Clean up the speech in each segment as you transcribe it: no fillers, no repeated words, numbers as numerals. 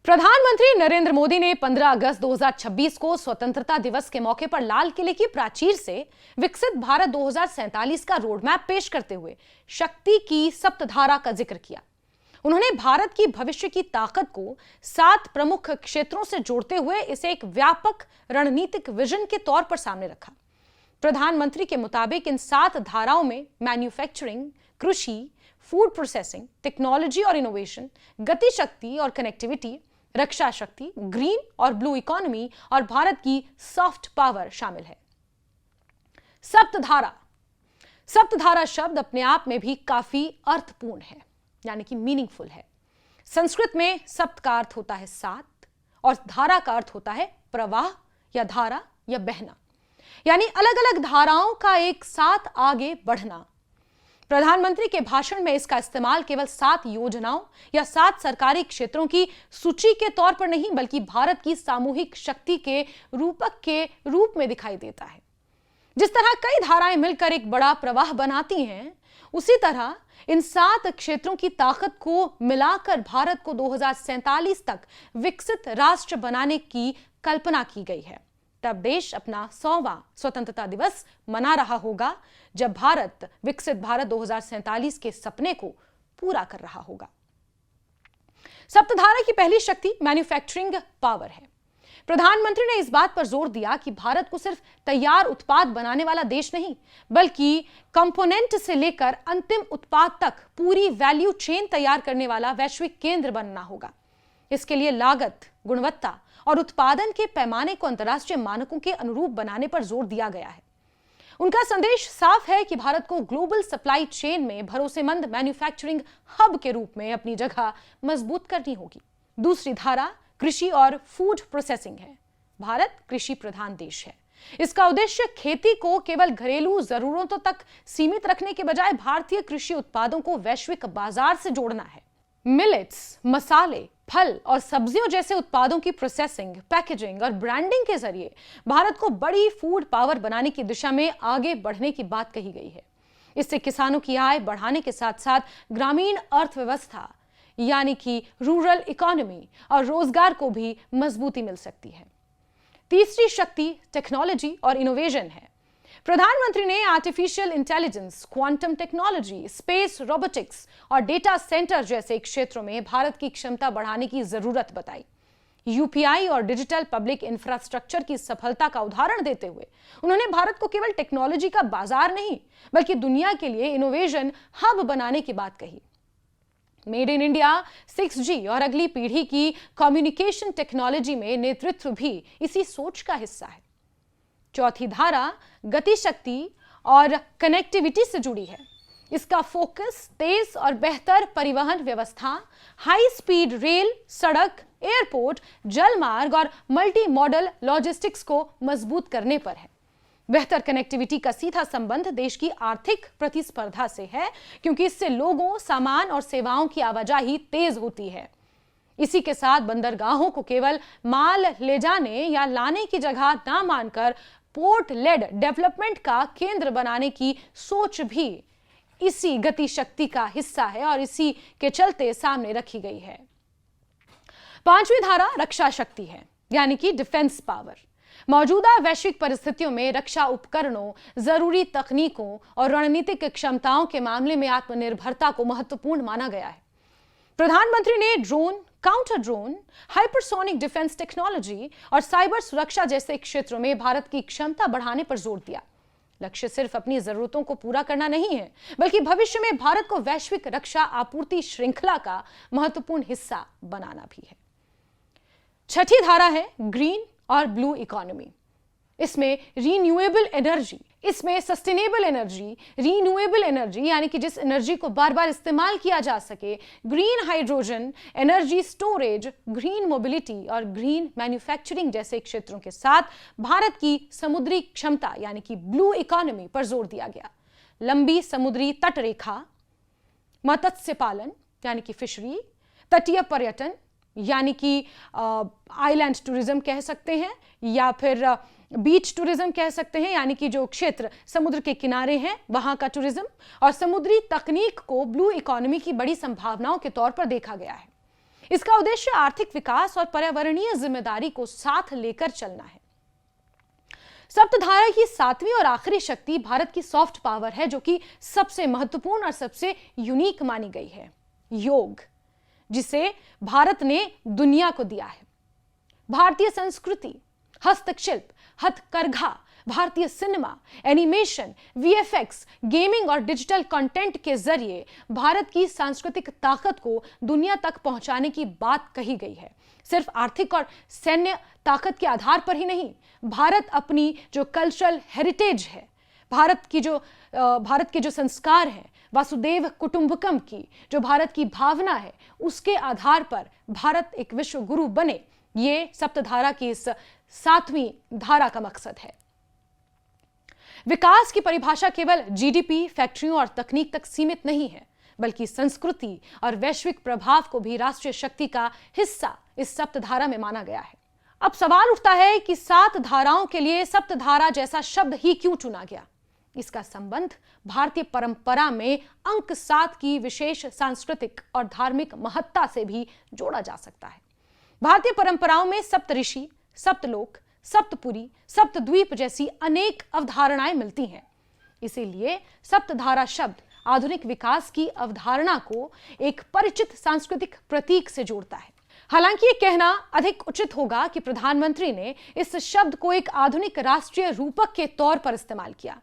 प्रधानमंत्री नरेंद्र मोदी ने 15 अगस्त 2026 को स्वतंत्रता दिवस के मौके पर लाल किले की प्राचीर से विकसित भारत 2047 का रोडमैप पेश करते हुए शक्ति की सप्तधारा का जिक्र किया। उन्होंने भारत की भविष्य की ताकत को 7 प्रमुख क्षेत्रों से जोड़ते हुए इसे एक व्यापक रणनीतिक विजन के तौर पर सामने रखा। प्रधानमंत्री के मुताबिक इन 7 धाराओं में मैन्युफैक्चरिंग, कृषि, फूड प्रोसेसिंग, टेक्नोलॉजी और इनोवेशन, गति शक्ति और कनेक्टिविटी, रक्षा शक्ति, ग्रीन और ब्लू इकोनॉमी और भारत की सॉफ्ट पावर शामिल है। सप्तधारा सप्तधारा शब्द अपने आप में भी काफी अर्थपूर्ण है, यानी कि मीनिंगफुल है। संस्कृत में सप्त का अर्थ होता है 7 और धारा का अर्थ होता है प्रवाह या धारा या बहना, यानी अलग अलग धाराओं का एक साथ आगे बढ़ना। प्रधानमंत्री के भाषण में इसका इस्तेमाल केवल 7 योजनाओं या 7 सरकारी क्षेत्रों की सूची के तौर पर नहीं, बल्कि भारत की सामूहिक शक्ति के रूपक के रूप में दिखाई देता है। जिस तरह कई धाराएं मिलकर एक बड़ा प्रवाह बनाती हैं, उसी तरह इन 7 क्षेत्रों की ताकत को मिलाकर भारत को 2047 तक विकसित राष्ट्र बनाने की कल्पना की गई है। तब देश अपना 100वां स्वतंत्रता दिवस मना रहा होगा, जब भारत विकसित भारत 2047 के सपने को पूरा कर रहा होगा। सप्तधारा की पहली शक्ति मैन्युफैक्चरिंग पावर है। प्रधानमंत्री ने इस बात पर जोर दिया कि भारत को सिर्फ तैयार उत्पाद बनाने वाला देश नहीं, बल्कि कंपोनेंट से लेकर अंतिम उत्पाद तक पूरी वैल्यू चेन तैयार करने वाला वैश्विक केंद्र बनना होगा। इसके लिए लागत, गुणवत्ता और उत्पादन के पैमाने को अंतर्राष्ट्रीय मानकों के अनुरूप बनाने पर जोर दिया गया है। उनका संदेश साफ है कि भारत को ग्लोबल सप्लाई चेन में भरोसेमंद मैन्युफैक्चरिंग हब के रूप में अपनी जगह मजबूत करनी होगी। दूसरी धारा कृषि और फूड प्रोसेसिंग है। भारत कृषि प्रधान देश है। इसका उद्देश्य खेती को केवल घरेलू जरूरतों तक सीमित रखने के बजाय भारतीय कृषि उत्पादों को वैश्विक बाजार से जोड़ना है। मिलेट्स, मसाले, फल और सब्जियों जैसे उत्पादों की प्रोसेसिंग, पैकेजिंग और ब्रांडिंग के जरिए भारत को बड़ी फूड पावर बनाने की दिशा में आगे बढ़ने की बात कही गई है। इससे किसानों की आय बढ़ाने के साथ साथ ग्रामीण अर्थव्यवस्था यानी कि रूरल इकोनॉमी और रोजगार को भी मजबूती मिल सकती है। तीसरी शक्ति टेक्नोलॉजी और इनोवेशन है। प्रधानमंत्री ने artificial intelligence, quantum technology, space, robotics और डेटा सेंटर जैसे क्षेत्रों में भारत की क्षमता बढ़ाने की जरूरत बताई। यूपीआई और डिजिटल पब्लिक इंफ्रास्ट्रक्चर की सफलता का उदाहरण देते हुए उन्होंने भारत को केवल टेक्नोलॉजी का बाजार नहीं, बल्कि दुनिया के लिए इनोवेशन हब बनाने की बात कही। मेड इन इंडिया, 6G और अगली पीढ़ी की कम्युनिकेशन टेक्नोलॉजी में नेतृत्व भी इसी सोच का हिस्सा है। चौथी धारा गति शक्ति और कनेक्टिविटी से जुड़ी है। इसका फोकस तेज और बेहतर परिवहन व्यवस्था, हाई स्पीड रेल, सड़क, एयरपोर्ट, जलमार्ग और मल्टी मॉडल लॉजिस्टिक्स को मजबूत करने पर है। बेहतर कनेक्टिविटी का सीधा संबंध देश की आर्थिक प्रतिस्पर्धा से है, क्योंकि इससे लोगों, सामान और सेवाओं की आवाजाही तेज होती है। इसी के साथ बंदरगाहों को केवल माल ले जाने या लाने की जगह ना मानकर पोर्ट लेड डेवलपमेंट का केंद्र बनाने की सोच भी इसी गति शक्ति का हिस्सा है और इसी के चलते सामने रखी गई है। पांचवी धारा रक्षा शक्ति है, यानी कि डिफेंस पावर। मौजूदा वैश्विक परिस्थितियों में रक्षा उपकरणों, जरूरी तकनीकों और रणनीतिक क्षमताओं के मामले में आत्मनिर्भरता को महत्वपूर्ण माना गया है। प्रधानमंत्री ने drone, counter drone, hypersonic defence technology और साइबर सुरक्षा जैसे क्षेत्रों में भारत की क्षमता बढ़ाने पर जोर दिया। लक्ष्य सिर्फ अपनी जरूरतों को पूरा करना नहीं है, बल्कि भविष्य में भारत को वैश्विक रक्षा आपूर्ति श्रृंखला का महत्वपूर्ण हिस्सा बनाना भी है। छठी धारा है ग्रीन और ब्लू इकोनॉमी। इसमें रीन्यूएबल एनर्जी, इसमें सस्टेनेबल एनर्जी, रीन्यूएबल एनर्जी यानी कि जिस एनर्जी को बार बार इस्तेमाल किया जा सके, green hydrogen, energy storage, green mobility और ग्रीन मैन्युफैक्चरिंग जैसे क्षेत्रों के साथ भारत की समुद्री क्षमता यानी कि ब्लू इकोनॉमी पर जोर दिया गया। लंबी समुद्री तट रेखा, मत्स्य पालन यानी कि फिशरी, तटीय पर्यटन यानी कि आइलैंड टूरिज्म कह सकते हैं या फिर बीच टूरिज्म कह सकते हैं, यानी कि जो क्षेत्र समुद्र के किनारे हैं वहां का टूरिज्म, और समुद्री तकनीक को ब्लू इकोनॉमी की बड़ी संभावनाओं के तौर पर देखा गया है। इसका उद्देश्य आर्थिक विकास और पर्यावरणीय जिम्मेदारी को साथ लेकर चलना है। सप्तधारा की सातवीं और आखिरी शक्ति भारत की सॉफ्ट पावर है, जो कि सबसे महत्वपूर्ण और सबसे यूनिक मानी गई है, योग, जिसे भारत ने दुनिया को दिया है। भारतीय संस्कृति, हस्तशिल्प, हथकरघा, भारतीय सिनेमा, एनिमेशन, वीएफएक्स, गेमिंग और डिजिटल कंटेंट के जरिए भारत की सांस्कृतिक ताकत को दुनिया तक पहुंचाने की बात कही गई है। सिर्फ आर्थिक और सैन्य ताकत के आधार पर ही नहीं, भारत अपनी जो कल्चरल हेरिटेज है, भारत के जो संस्कार हैं, वासुदेव कुटुंबकम की जो भारत की भावना है, उसके आधार पर भारत एक विश्व गुरु बने, ये सप्तधारा की इस सातवीं धारा का मकसद है। विकास की परिभाषा केवल जीडीपी, फैक्ट्रियों और तकनीक तक सीमित नहीं है, बल्कि संस्कृति और वैश्विक प्रभाव को भी राष्ट्रीय शक्ति का हिस्सा इस सप्तधारा में माना गया है। अब सवाल उठता है कि 7 धाराओं के लिए सप्तधारा जैसा शब्द ही क्यों चुना गया? इसका संबंध भारतीय परंपरा में अंक 7 की विशेष सांस्कृतिक और धार्मिक महत्ता से भी जोड़ा जा सकता है। भारतीय परंपराओं में सप्तऋषि, सप्तलोक, सप्तपुरी, सप्तद्वीप जैसी अनेक अवधारणाएं मिलती हैं। इसीलिए सप्तधारा शब्द आधुनिक विकास की अवधारणा को एक परिचित सांस्कृतिक प्रतीक से जोड़ता है। हालांकि यह कहना अधिक उचित होगा कि प्रधानमंत्री ने इस शब्द को एक आधुनिक राष्ट्रीय रूपक के तौर पर इस्तेमाल किया।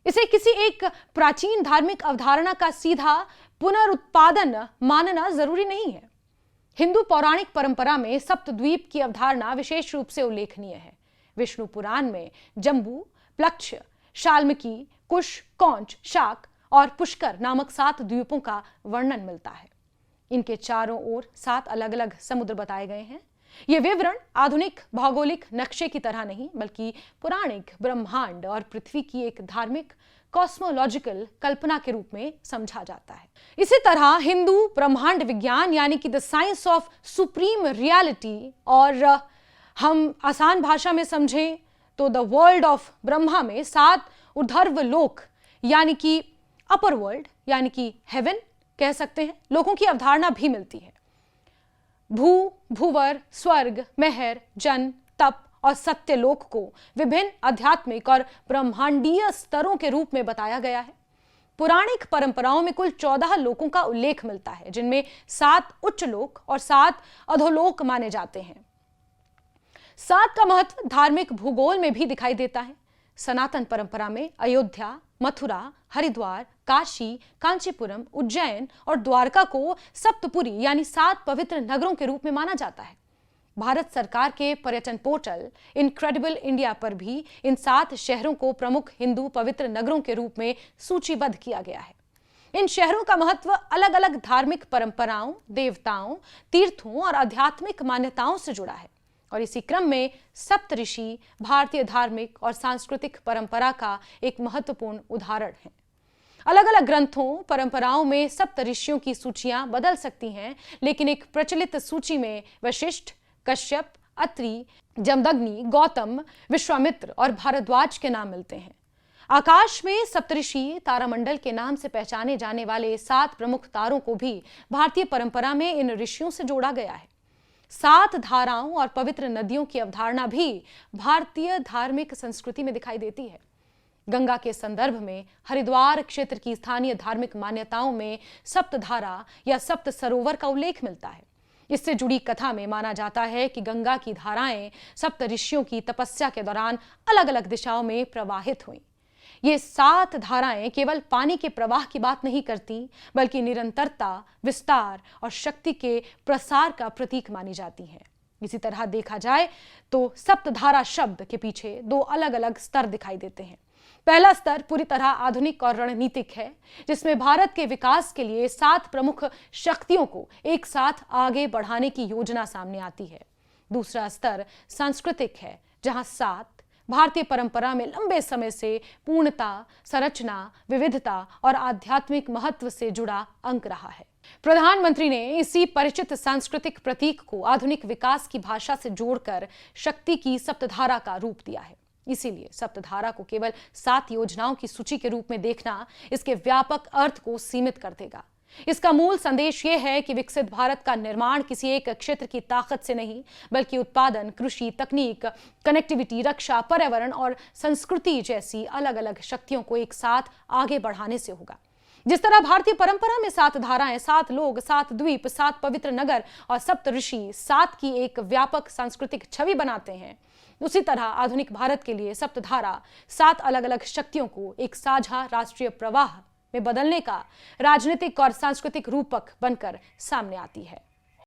इसे किसी एक प्राचीन धार्मिक अवधारणा का सीधा पुनरुत्पादन मानना जरूरी नहीं है। हिंदू पौराणिक परंपरा में सप्तद्वीप की अवधारणा विशेष रूप से उल्लेखनीय है। विष्णु पुराण में जम्बू, प्लक्ष, शाल्मकी, कुश, कौंच, शाक और पुष्कर नामक 7 द्वीपों का वर्णन मिलता है। इनके चारों ओर 7 अलग अलग समुद्र बताए गए हैं। ये विवरण आधुनिक भौगोलिक नक्शे की तरह नहीं, बल्कि पौराणिक ब्रह्मांड और पृथ्वी की एक धार्मिक कॉस्मोलॉजिकल कल्पना के रूप में समझा जाता है। इसी तरह हिंदू ब्रह्मांड विज्ञान यानी कि the science of supreme reality, और हम आसान भाषा में समझें तो द वर्ल्ड ऑफ ब्रह्मा में 7 ऊर्ध्व लोक यानी कि अपर वर्ल्ड यानी कि हेवन कह सकते हैं, लोगों की अवधारणा भी मिलती है। भू, भूवर, स्वर्ग, मेहर, जन, तप और सत्यलोक को विभिन्न आध्यात्मिक और ब्रह्मांडीय स्तरों के रूप में बताया गया है। पौराणिक परंपराओं में कुल 14 लोकों का उल्लेख मिलता है, जिनमें 7 उच्च लोक और 7 अधोलोक माने जाते हैं। 7 का महत्व धार्मिक भूगोल में भी दिखाई देता है। सनातन परंपरा में अयोध्या, मथुरा, हरिद्वार, काशी, कांचीपुरम, उज्जैन और द्वारका को सप्तपुरी यानी 7 पवित्र नगरों के रूप में माना जाता है। भारत सरकार के पर्यटन पोर्टल इनक्रेडिबल इंडिया पर भी इन 7 शहरों को प्रमुख हिंदू पवित्र नगरों के रूप में सूचीबद्ध किया गया है। इन शहरों का महत्व अलग अलग धार्मिक परंपराओं, देवताओं, तीर्थों और आध्यात्मिक मान्यताओं से जुड़ा है, और इसी क्रम में सप्तऋषि भारतीय धार्मिक और सांस्कृतिक परंपरा का एक महत्वपूर्ण उदाहरण है। अलग अलग ग्रंथों, परंपराओं में सप्तऋषियों की सूचियां बदल सकती हैं, लेकिन एक प्रचलित सूची में वशिष्ठ, कश्यप, अत्रि, जमदग्नि, गौतम, विश्वामित्र और भारद्वाज के नाम मिलते हैं। आकाश में सप्तऋषि तारामंडल के नाम से पहचाने जाने वाले 7 प्रमुख तारों को भी भारतीय परंपरा में इन ऋषियों से जोड़ा गया है। 7 धाराओं और पवित्र नदियों की अवधारणा भी भारतीय धार्मिक संस्कृति में दिखाई देती है। गंगा के संदर्भ में हरिद्वार क्षेत्र की स्थानीय धार्मिक मान्यताओं में सप्तधारा या सप्त सरोवर का उल्लेख मिलता है। इससे जुड़ी कथा में माना जाता है कि गंगा की धाराएं सप्त ऋषियों की तपस्या के दौरान अलग अलग दिशाओं में प्रवाहित हुईं। ये 7 धाराएं केवल पानी के प्रवाह की बात नहीं करती, बल्कि निरंतरता, विस्तार और शक्ति के प्रसार का प्रतीक मानी जाती हैं। इसी तरह देखा जाए तो सप्तधारा शब्द के पीछे 2 अलग अलग स्तर दिखाई देते हैं। पहला स्तर पूरी तरह आधुनिक और रणनीतिक है, जिसमें भारत के विकास के लिए 7 प्रमुख शक्तियों को एक साथ आगे बढ़ाने की योजना सामने आती है। दूसरा स्तर सांस्कृतिक है, जहां 7 भारतीय परंपरा में लंबे समय से पूर्णता, संरचना, विविधता और आध्यात्मिक महत्व से जुड़ा अंक रहा है। प्रधानमंत्री ने इसी परिचित सांस्कृतिक प्रतीक को आधुनिक विकास की भाषा से जोड़कर शक्ति की सप्तधारा का रूप दिया है। इसीलिए सप्तधारा को केवल 7 योजनाओं की सूची के रूप में देखना इसके व्यापक अर्थ को सीमित कर देगा। इसका मूल संदेश यह है कि विकसित भारत का निर्माण किसी एक क्षेत्र की ताकत से नहीं, बल्कि उत्पादन, कृषि, तकनीक, कनेक्टिविटी, रक्षा, पर्यावरण और संस्कृति जैसी अलग अलग शक्तियों को एक साथ आगे बढ़ाने से होगा। जिस तरह भारतीय परंपरा में 7 धाराएं, 7 लोग, 7 द्वीप, 7 पवित्र नगर और सप्त ऋषि 7 की एक व्यापक सांस्कृतिक छवि बनाते हैं, उसी तरह आधुनिक भारत के लिए सप्तधारा 7 अलग अलग शक्तियों को एक साझा राष्ट्रीय प्रवाह में बदलने का राजनीतिक और सांस्कृतिक रूपक बनकर सामने आती है।